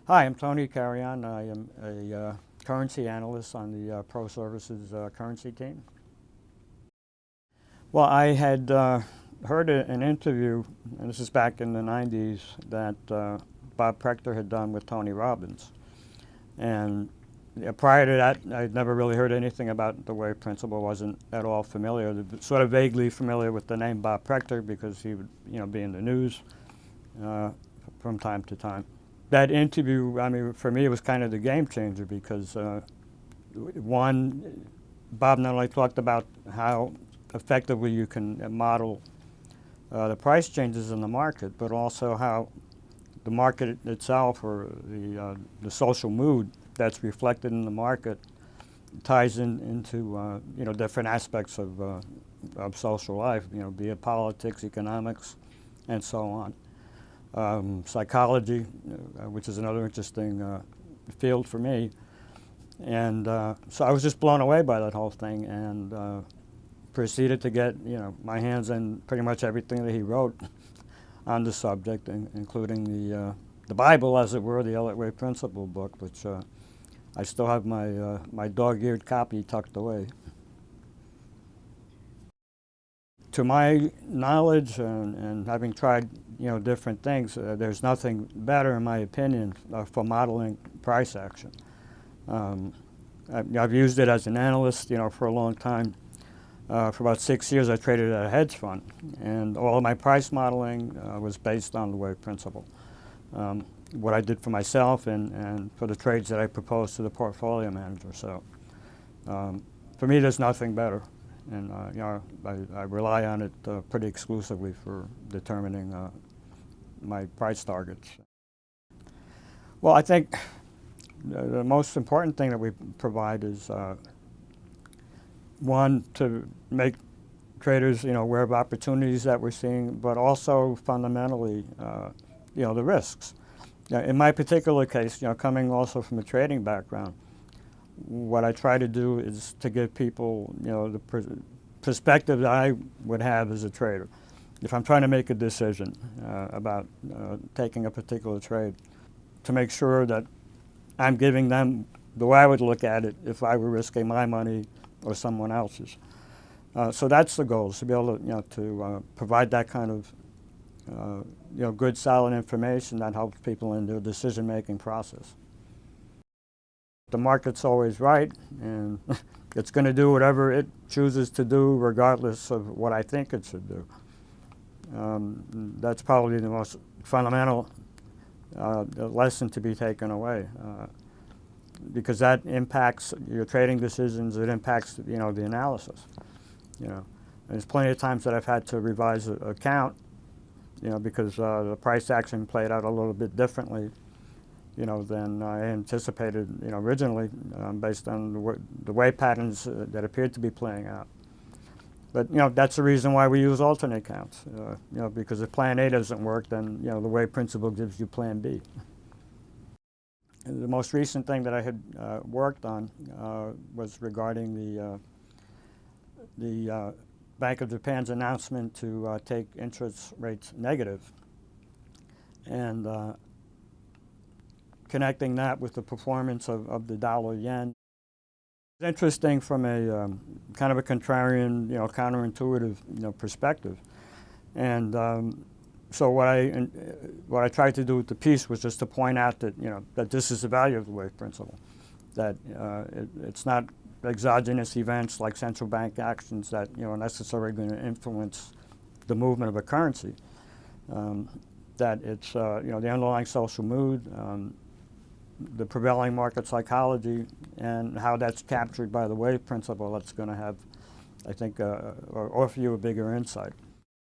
Hi, I'm Tony Carrion. I am a currency analyst on the Pro Services currency team. Well, I had heard an interview, and this is back in the 90s, that Bob Proctor had done with Tony Robbins. And prior to that, I'd never really heard anything about the wave principle, wasn't at all familiar, sort of vaguely familiar with the name Bob Proctor because he would be in the news from time to time. That interview, I mean, for me, it was kind of the game changer because, one, Bob not only talked about how effectively you can model the price changes in the market, but also how the market itself, or the social mood that's reflected in the market, ties into different aspects of social life, be it politics, economics, and so on. Psychology, which is another interesting field for me. And so I was just blown away by that whole thing, and proceeded to get my hands on pretty much everything that he wrote on the subject, including the Bible, as it were, the Elliott Way Principle book, which I still have my dog-eared copy tucked away. To my knowledge, and having tried different things, there's nothing better, in my opinion, for modeling price action. I've used it as an analyst, for a long time. For about 6 years, I traded at a hedge fund, and all of my price modeling was based on the wave principle. What I did for myself and for the trades that I proposed to the portfolio manager. So, for me, there's nothing better. And I rely on it pretty exclusively for determining my price targets. Well, I think the most important thing that we provide is one, to make traders aware of opportunities that we're seeing, but also fundamentally the risks. In my particular case, coming also from a trading background, what I try to do is to give people, the perspective that I would have as a trader. If I'm trying to make a decision about taking a particular trade, to make sure that I'm giving them the way I would look at it if I were risking my money or someone else's. So that's the goal, is to be able to provide that kind of good, solid information that helps people in their decision-making process. The market's always right, and it's going to do whatever it chooses to do regardless of what I think it should do. That's probably the most fundamental lesson to be taken away, because that impacts your trading decisions. It impacts the analysis. There's plenty of times that I've had to revise a count, because the price action played out a little bit differently than I anticipated, originally, based on the way patterns that appeared to be playing out. But that's the reason why we use alternate counts. Because if Plan A doesn't work, then the wave principle gives you Plan B. The most recent thing that I had worked on was regarding the Bank of Japan's announcement to take interest rates negative, and connecting that with the performance of the dollar-yen. It's interesting from a kind of a contrarian, counterintuitive, perspective. And so what I tried to do with the piece was just to point out that that this is the value of the wave principle, that it's not exogenous events like central bank actions that are necessarily going to influence the movement of a currency. That it's the underlying social mood, the prevailing market psychology, and how that's captured by the wave principle that's going to have, I think, or offer you a bigger insight.